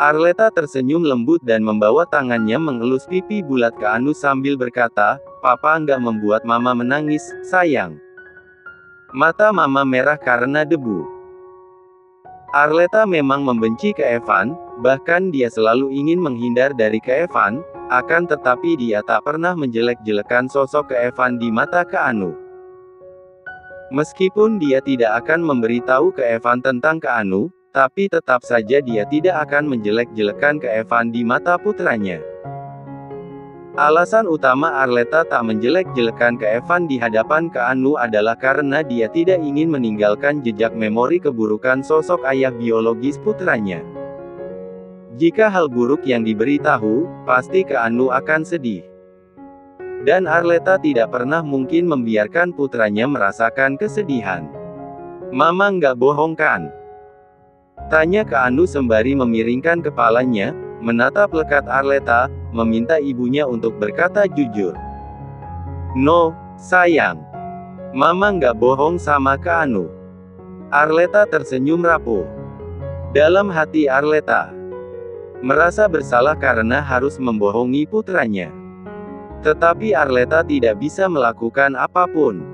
Arleta tersenyum lembut dan membawa tangannya mengelus pipi bulat Keanu sambil berkata, "Papa nggak membuat Mama menangis, sayang." Mata Mama merah karena debu. Arleta memang membenci Evan, bahkan dia selalu ingin menghindar dari Evan, akan tetapi dia tak pernah menjelek-jelekan sosok Evan di mata Keanu. Meskipun dia tidak akan memberitahu Evan tentang Keanu, tapi tetap saja dia tidak akan menjelek-jelekan Evan di mata putranya. Alasan utama Arleta tak menjelek-jelekan Evan di hadapan Keanu adalah karena dia tidak ingin meninggalkan jejak memori keburukan sosok ayah biologis putranya. Jika hal buruk yang diberitahu, pasti Keanu akan sedih. Dan Arleta tidak pernah mungkin membiarkan putranya merasakan kesedihan. "Mama nggak bohong kan?" tanya Keanu sembari memiringkan kepalanya, menatap lekat Arleta, meminta ibunya untuk berkata jujur. "No, sayang. Mama nggak bohong sama Keanu." Arleta tersenyum rapuh. Dalam hati Arleta merasa bersalah karena harus membohongi putranya. Tetapi Arleta tidak bisa melakukan apapun.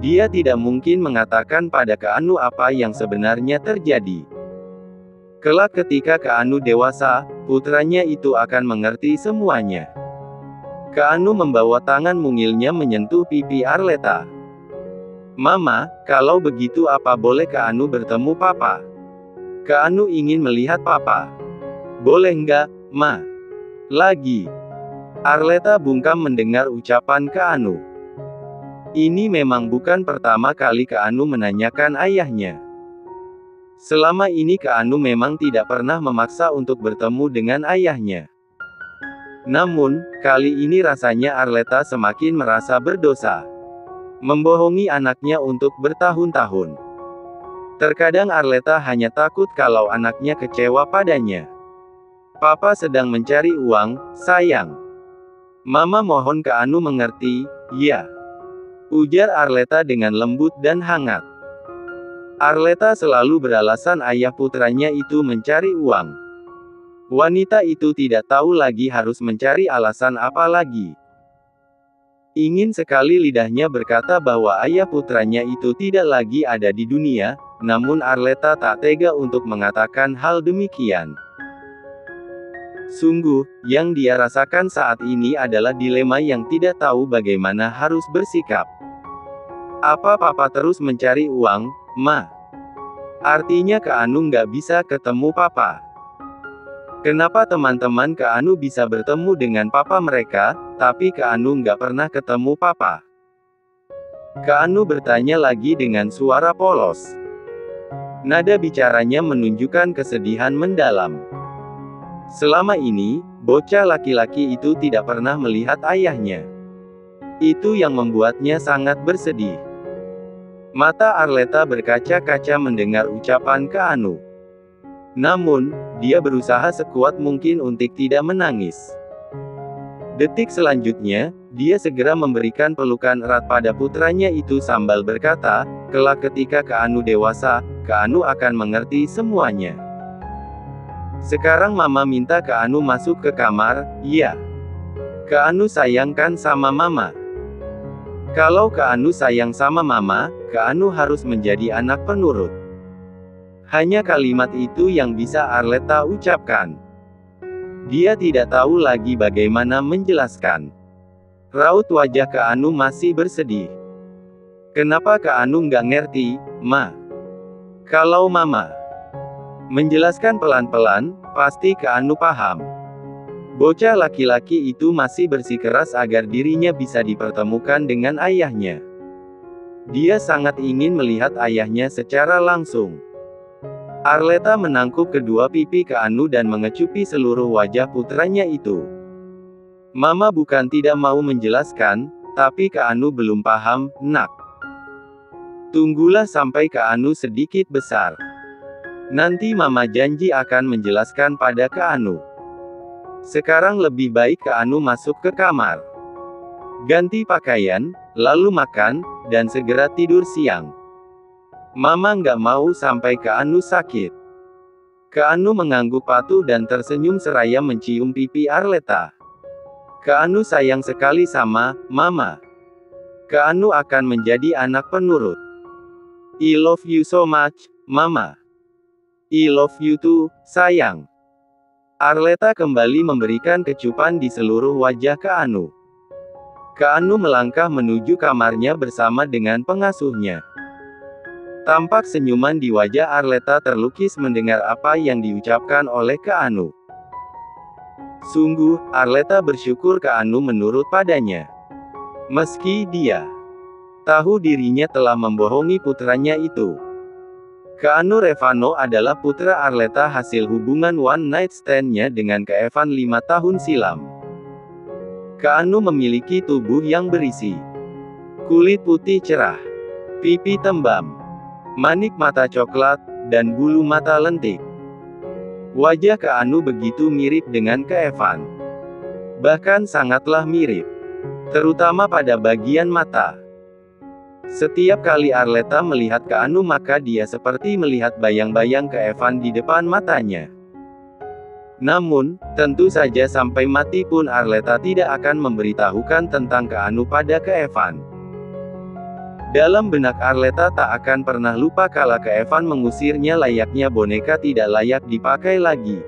Dia tidak mungkin mengatakan pada Keanu apa yang sebenarnya terjadi. Kelak ketika Keanu dewasa, putranya itu akan mengerti semuanya. Keanu membawa tangan mungilnya menyentuh pipi Arleta. "Mama, kalau begitu apa boleh Keanu bertemu Papa? Keanu ingin melihat Papa." "Boleh nggak, Ma?" Lagi. Arleta bungkam mendengar ucapan Keanu. Ini memang bukan pertama kali Keanu menanyakan ayahnya. Selama ini Keanu memang tidak pernah memaksa untuk bertemu dengan ayahnya. Namun, kali ini rasanya Arleta semakin merasa berdosa. Membohongi anaknya untuk bertahun-tahun. Terkadang Arleta hanya takut kalau anaknya kecewa padanya. "Papa sedang mencari uang, sayang. Mama mohon Keanu mengerti." "Ya," ujar Arleta dengan lembut dan hangat. Arleta selalu beralasan ayah putranya itu mencari uang. Wanita itu tidak tahu lagi harus mencari alasan apa lagi. Ingin sekali lidahnya berkata bahwa ayah putranya itu tidak lagi ada di dunia, namun Arleta tak tega untuk mengatakan hal demikian. Sungguh, yang dia rasakan saat ini adalah dilema yang tidak tahu bagaimana harus bersikap. "Apa Papa terus mencari uang, Ma? Artinya Keanu nggak bisa ketemu Papa? Kenapa teman-teman Keanu bisa bertemu dengan Papa mereka, tapi Keanu nggak pernah ketemu Papa?" Keanu bertanya lagi dengan suara polos. Nada bicaranya menunjukkan kesedihan mendalam. Selama ini, bocah laki-laki itu tidak pernah melihat ayahnya. Itu yang membuatnya sangat bersedih. Mata Arleta berkaca-kaca mendengar ucapan Keanu. Namun, dia berusaha sekuat mungkin untuk tidak menangis. Detik selanjutnya, dia segera memberikan pelukan erat pada putranya itu sambil berkata, "Kelak ketika Keanu dewasa, Keanu akan mengerti semuanya. Sekarang Mama minta Keanu masuk ke kamar." "Iya. Keanu sayang kan sama Mama?" Kalau Keanu sayang sama Mama, Keanu harus menjadi anak penurut. Hanya kalimat itu yang bisa Arleta ucapkan. Dia tidak tahu lagi bagaimana menjelaskan. Raut wajah Keanu masih bersedih. "Kenapa Keanu nggak ngerti, Ma? Kalau Mama menjelaskan pelan-pelan, pasti Keanu paham." Bocah laki-laki itu masih bersikeras agar dirinya bisa dipertemukan dengan ayahnya. Dia sangat ingin melihat ayahnya secara langsung. Arleta menangkup kedua pipi Keanu dan mengecupi seluruh wajah putranya itu. "Mama bukan tidak mau menjelaskan, tapi Keanu belum paham, Nak. Tunggulah sampai Keanu sedikit besar. Nanti Mama janji akan menjelaskan pada Keanu. Sekarang lebih baik Keanu masuk ke kamar, ganti pakaian, lalu makan, dan segera tidur siang. Mama nggak mau sampai Keanu sakit." Keanu mengangguk patuh dan tersenyum seraya mencium pipi Arleta. Keanu sayang sekali sama Mama. Keanu akan menjadi anak penurut. I love you so much, Mama. I love you too, sayang. Arleta kembali memberikan kecupan di seluruh wajah Keanu. Keanu melangkah menuju kamarnya bersama dengan pengasuhnya. Tampak senyuman di wajah Arleta terlukis mendengar apa yang diucapkan oleh Keanu. Sungguh, Arleta bersyukur Keanu menurut padanya. Meski dia tahu dirinya telah membohongi putranya itu. Keanu Revano adalah putra Arleta hasil hubungan one night stand-nya dengan Evan 5 tahun silam. Keanu memiliki tubuh yang berisi kulit putih cerah, pipi tembam, manik mata coklat, dan bulu mata lentik. Wajah Keanu begitu mirip dengan Evan. Bahkan sangatlah mirip. Terutama pada bagian mata. Setiap kali Arleta melihat Keanu maka dia seperti melihat bayang-bayang Evan di depan matanya. Namun, tentu saja sampai mati pun Arleta tidak akan memberitahukan tentang Keanu pada Evan. Dalam benak Arleta tak akan pernah lupa kala Evan mengusirnya layaknya boneka tidak layak dipakai lagi.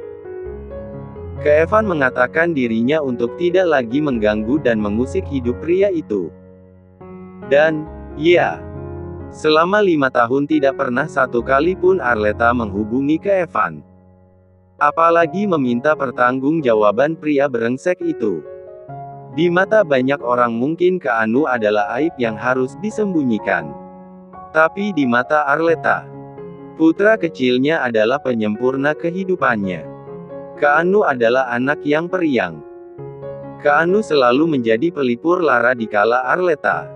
Evan mengatakan dirinya untuk tidak lagi mengganggu dan mengusik hidup pria itu. Dan, ya, selama 5 tahun tidak pernah satu kali pun Arleta menghubungi Evan. Apalagi meminta pertanggungjawaban pria brengsek itu. Di mata banyak orang mungkin Keanu adalah aib yang harus disembunyikan. Tapi di mata Arleta, putra kecilnya adalah penyempurna kehidupannya. Keanu adalah anak yang periang. Keanu selalu menjadi pelipur lara dikala Arleta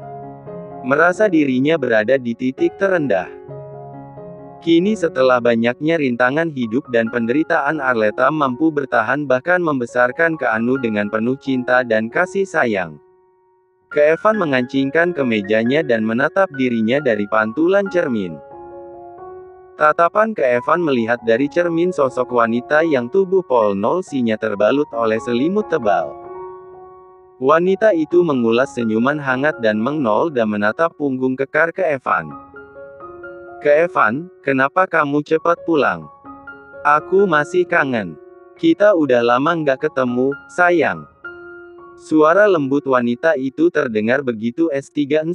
merasa dirinya berada di titik terendah. Kini setelah banyaknya rintangan hidup dan penderitaan Arleta mampu bertahan bahkan membesarkan Keanu dengan penuh cinta dan kasih sayang. Evan mengancingkan kemejanya dan menatap dirinya dari pantulan cermin. Tatapan Evan melihat dari cermin sosok wanita yang tubuh polnolsinya terbalut oleh selimut tebal. Wanita itu mengulas senyuman hangat dan mengnol dan menatap punggung kekar Evan. Evan, kenapa kamu cepat pulang? Aku masih kangen. Kita udah lama nggak ketemu, sayang. Suara lembut wanita itu terdengar begitu S3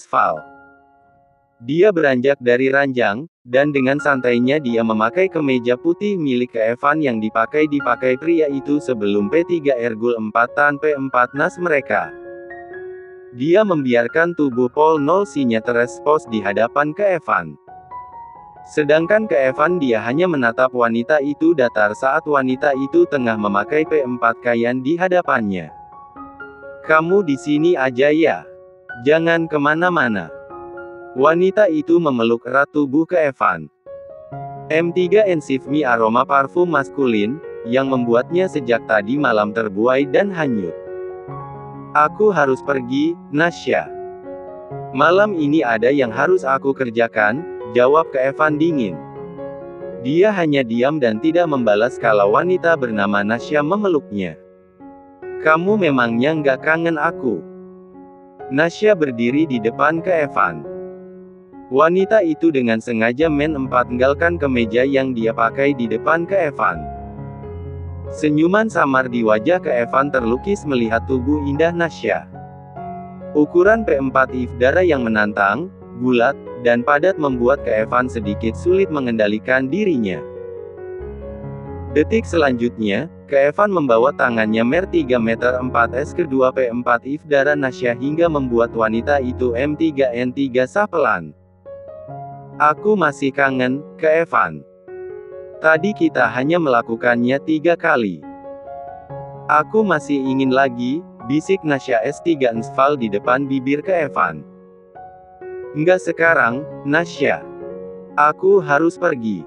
Dia beranjak dari ranjang, dan dengan santainya dia memakai kemeja putih milik Evan yang dipakai pria itu sebelum P3 Ergul 4 tanpa 4 nas mereka. Dia membiarkan tubuh polnolsinya terespos di hadapan Evan. Sedangkan Evan dia hanya menatap wanita itu datar saat wanita itu tengah memakai P4 kayan di hadapannya. Kamu di sini aja ya. Jangan kemana-mana. Wanita itu memeluk erat tubuh Evan. M3 Ensive Me aroma parfum maskulin, yang membuatnya sejak tadi malam terbuai dan hanyut. Aku harus pergi, Nasya. Malam ini ada yang harus aku kerjakan, jawab Evan dingin. Dia hanya diam dan tidak membalas kalau wanita bernama Nasya memeluknya. Kamu memangnya nggak kangen aku? Nasya berdiri di depan Evan. Wanita itu dengan sengaja menempatkan kemeja yang dia pakai di depan Evan. Senyuman samar di wajah Evan terlukis melihat tubuh indah Nasya. Ukuran P4 if darah yang menantang, bulat, dan padat membuat Evan sedikit sulit mengendalikan dirinya. Detik selanjutnya, Evan membawa tangannya mer 3 meter 4s kedua P4 if darah Nasya hingga membuat wanita itu M3N3 sah pelan. Aku masih kangen, Evan. Tadi kita hanya melakukannya 3 kali. Aku masih ingin lagi, bisik Nasya S3 di depan bibir Evan. Enggak sekarang, Nasya. Aku harus pergi.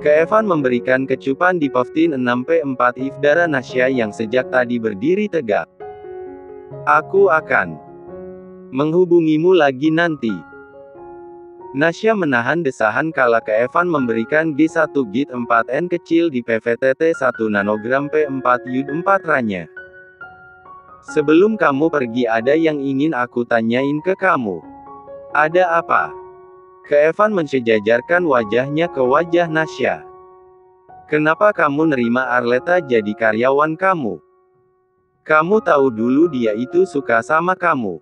Evan memberikan kecupan di Poftin 6P4 if darah Nasya yang sejak tadi berdiri tegak. Aku akan menghubungimu lagi nanti. Nasya menahan desahan kala ke Evan memberikan G1 Git 4N kecil di PVTT 1 nanogram P4 Yud 4 Ranya. Sebelum kamu pergi ada yang ingin aku tanyain ke kamu. Ada apa? Ke Evan mensejajarkan wajahnya ke wajah Nasya. Kenapa kamu nerima Arleta jadi karyawan kamu? Kamu tahu dulu dia itu suka sama kamu.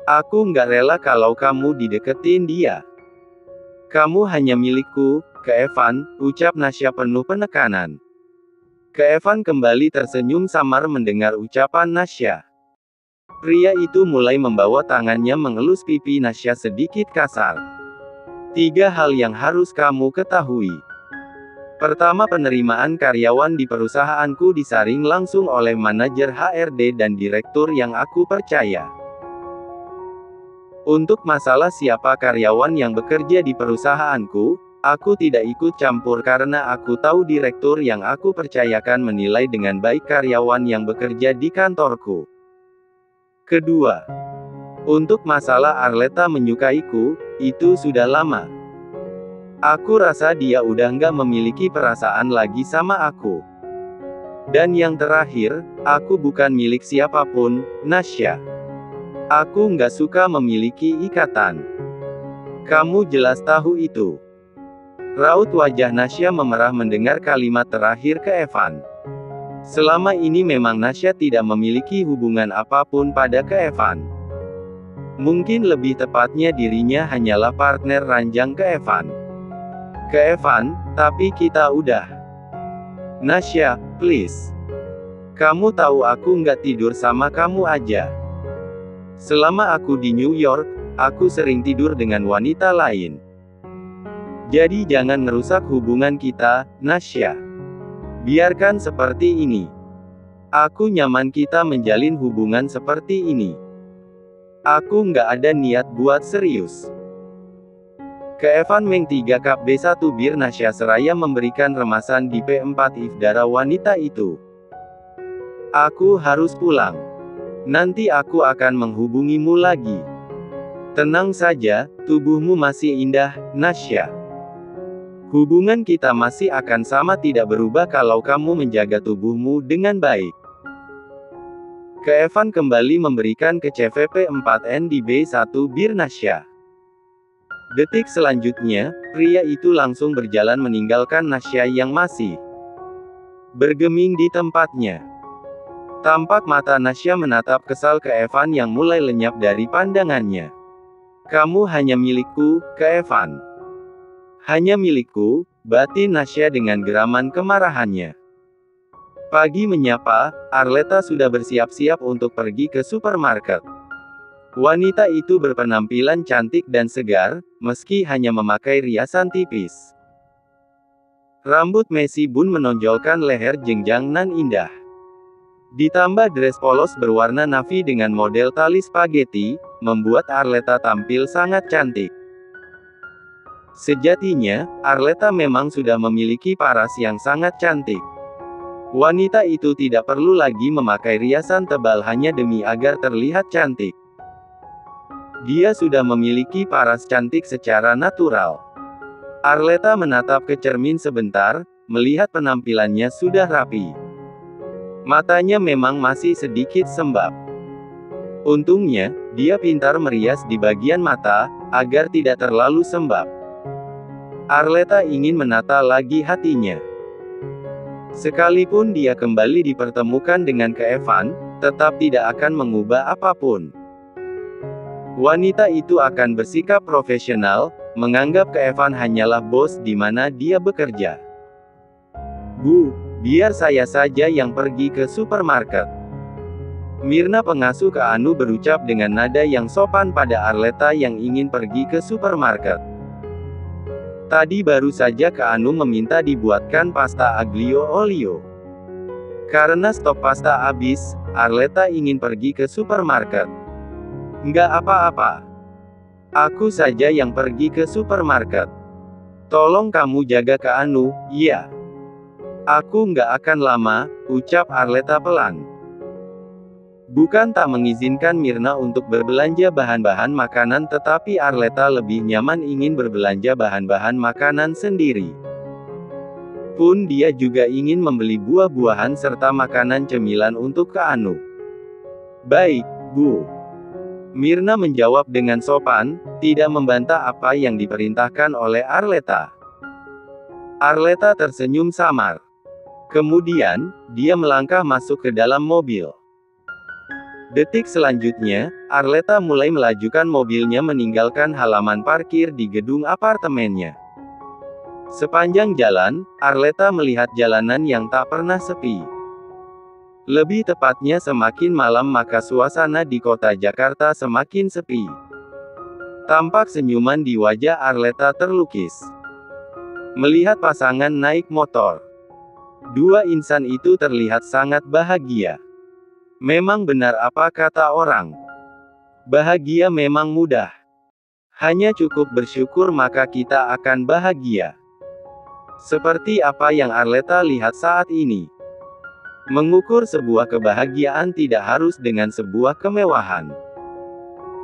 Aku nggak rela kalau kamu dideketin dia. Kamu hanya milikku, ke Evan, ucap Nasya penuh penekanan. Ke Evan kembali tersenyum samar mendengar ucapan Nasya. Pria itu mulai membawa tangannya mengelus pipi Nasya sedikit kasar. 3 hal yang harus kamu ketahui. Pertama, penerimaan karyawan di perusahaanku disaring langsung oleh manajer HRD dan direktur yang aku percaya. Untuk masalah siapa karyawan yang bekerja di perusahaanku, aku tidak ikut campur karena aku tahu direktur yang aku percayakan menilai dengan baik karyawan yang bekerja di kantorku. Kedua, untuk masalah Arleta menyukaiku, itu sudah lama. Aku rasa dia udah nggak memiliki perasaan lagi sama aku. Dan yang terakhir, aku bukan milik siapapun, Nasya. Aku nggak suka memiliki ikatan. Kamu jelas tahu itu. Raut wajah Nasya memerah mendengar kalimat terakhir ke Evan. Selama ini memang Nasya tidak memiliki hubungan apapun pada ke Evan. Mungkin lebih tepatnya dirinya hanyalah partner ranjang ke Evan. Ke Evan, tapi kita udah. Nasya, please. Kamu tahu aku nggak tidur sama kamu aja. Selama aku di New York, aku sering tidur dengan wanita lain. Jadi jangan merusak hubungan kita, Nasya. Biarkan seperti ini. Aku nyaman kita menjalin hubungan seperti ini. Aku nggak ada niat buat serius. Ke Evan Meng 3 Cup B1 Bir Nasya seraya memberikan remasan di P4 Ifdara wanita itu. Aku harus pulang. Nanti aku akan menghubungimu lagi. Tenang saja, tubuhmu masih indah, Nasya. Hubungan kita masih akan sama tidak berubah kalau kamu menjaga tubuhmu dengan baik. Ke Evan kembali memberikan ke CVP 4N di B1 Bir Nasya. Detik selanjutnya, pria itu langsung berjalan meninggalkan Nasya yang masih bergeming di tempatnya. Tampak mata Nasya menatap kesal ke Evan yang mulai lenyap dari pandangannya. Kamu hanya milikku, ke Evan. Hanya milikku, batin Nasya dengan geraman kemarahannya. Pagi menyapa, Arleta sudah bersiap-siap untuk pergi ke supermarket. Wanita itu berpenampilan cantik dan segar, meski hanya memakai riasan tipis. Rambut messy bun menonjolkan leher jenjang nan indah. Ditambah dress polos berwarna navy dengan model tali spaghetti, membuat Arleta tampil sangat cantik. Sejatinya, Arleta memang sudah memiliki paras yang sangat cantik. Wanita itu tidak perlu lagi memakai riasan tebal hanya demi agar terlihat cantik. Dia sudah memiliki paras cantik secara natural. Arleta menatap ke cermin sebentar, melihat penampilannya sudah rapi. Matanya memang masih sedikit sembab. Untungnya, dia pintar merias di bagian mata, agar tidak terlalu sembab. Arleta ingin menata lagi hatinya. Sekalipun dia kembali dipertemukan dengan ke Evan, tetap tidak akan mengubah apapun. Wanita itu akan bersikap profesional, menganggap ke Evan hanyalah bos di mana dia bekerja. Bu, biar saya saja yang pergi ke supermarket. Mirna pengasuh ke Anu berucap dengan nada yang sopan pada Arleta yang ingin pergi ke supermarket. Tadi baru saja ke Anu meminta dibuatkan pasta aglio olio. Karena stok pasta habis, Arleta ingin pergi ke supermarket. Nggak apa-apa. Aku saja yang pergi ke supermarket. Tolong kamu jaga ke Anu, ya. Aku nggak akan lama, ucap Arleta pelan. Bukan tak mengizinkan Mirna untuk berbelanja bahan-bahan makanan, tetapi Arleta lebih nyaman ingin berbelanja bahan-bahan makanan sendiri. Pun dia juga ingin membeli buah-buahan serta makanan cemilan untuk Kak Anu. Baik, Bu. Mirna menjawab dengan sopan, tidak membantah apa yang diperintahkan oleh Arleta. Arleta tersenyum samar. Kemudian, dia melangkah masuk ke dalam mobil. Detik selanjutnya, Arleta mulai melajukan mobilnya meninggalkan halaman parkir di gedung apartemennya. Sepanjang jalan, Arleta melihat jalanan yang tak pernah sepi. Lebih tepatnya semakin malam maka suasana di kota Jakarta semakin sepi. Tampak senyuman di wajah Arleta terlukis. Melihat pasangan naik motor. Dua insan itu terlihat sangat bahagia. Memang benar apa kata orang. Bahagia memang mudah. Hanya cukup bersyukur maka kita akan bahagia. Seperti apa yang Arleta lihat saat ini. Mengukur sebuah kebahagiaan tidak harus dengan sebuah kemewahan.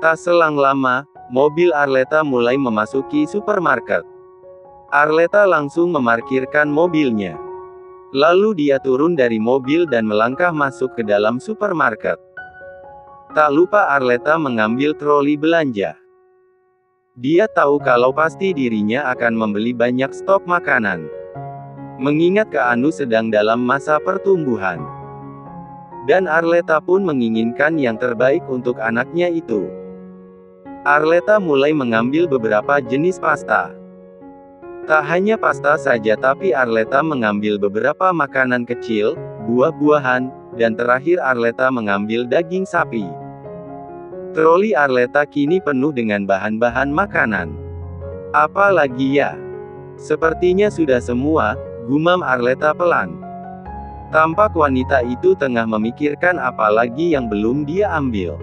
Tak selang lama, mobil Arleta mulai memasuki supermarket. Arleta langsung memarkirkan mobilnya. Lalu dia turun dari mobil dan melangkah masuk ke dalam supermarket. Tak lupa Arleta mengambil troli belanja. Dia tahu kalau pasti dirinya akan membeli banyak stok makanan. Mengingat Kak Anu sedang dalam masa pertumbuhan. Dan Arleta pun menginginkan yang terbaik untuk anaknya itu. Arleta mulai mengambil beberapa jenis pasta. Tak hanya pasta saja tapi Arleta mengambil beberapa makanan kecil, buah-buahan, dan terakhir Arleta mengambil daging sapi. Troli Arleta kini penuh dengan bahan-bahan makanan. Apa lagi ya? Sepertinya sudah semua, gumam Arleta pelan. Tampak wanita itu tengah memikirkan apa lagi yang belum dia ambil.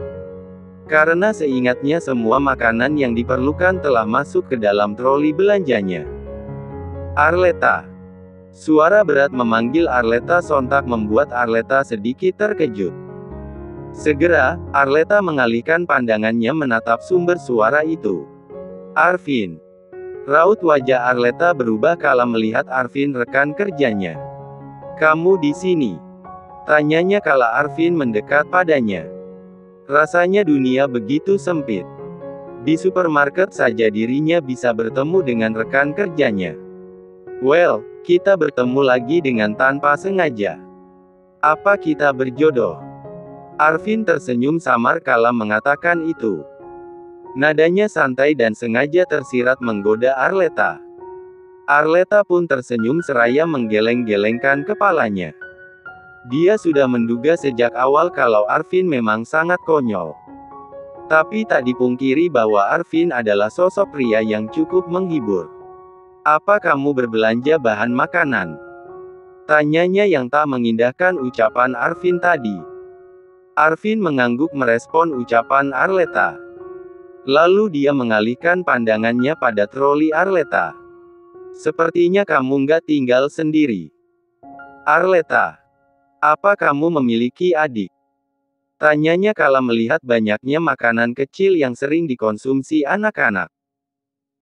Karena seingatnya semua makanan yang diperlukan telah masuk ke dalam troli belanjanya. Arleta. Suara berat memanggil Arleta sontak membuat Arleta sedikit terkejut. Segera, Arleta mengalihkan pandangannya menatap sumber suara itu. Arvin. Raut wajah Arleta berubah kala melihat Arvin rekan kerjanya. Kamu di sini? Tanyanya kala Arvin mendekat padanya. Rasanya dunia begitu sempit. Di supermarket saja dirinya bisa bertemu dengan rekan kerjanya. Well, kita bertemu lagi dengan tanpa sengaja. Apa kita berjodoh? Arvin tersenyum samar kala mengatakan itu. Nadanya santai dan sengaja tersirat menggoda Arleta. Arleta pun tersenyum seraya menggeleng-gelengkan kepalanya. Dia sudah menduga sejak awal kalau Arvin memang sangat konyol. Tapi tak dipungkiri bahwa Arvin adalah sosok pria yang cukup menghibur. Apa kamu berbelanja bahan makanan? Tanyanya yang tak mengindahkan ucapan Arvin tadi. Arvin mengangguk merespon ucapan Arleta. Lalu dia mengalihkan pandangannya pada troli Arleta. Sepertinya kamu nggak tinggal sendiri. Arleta. Apa kamu memiliki adik? Tanyanya kala melihat banyaknya makanan kecil yang sering dikonsumsi anak-anak.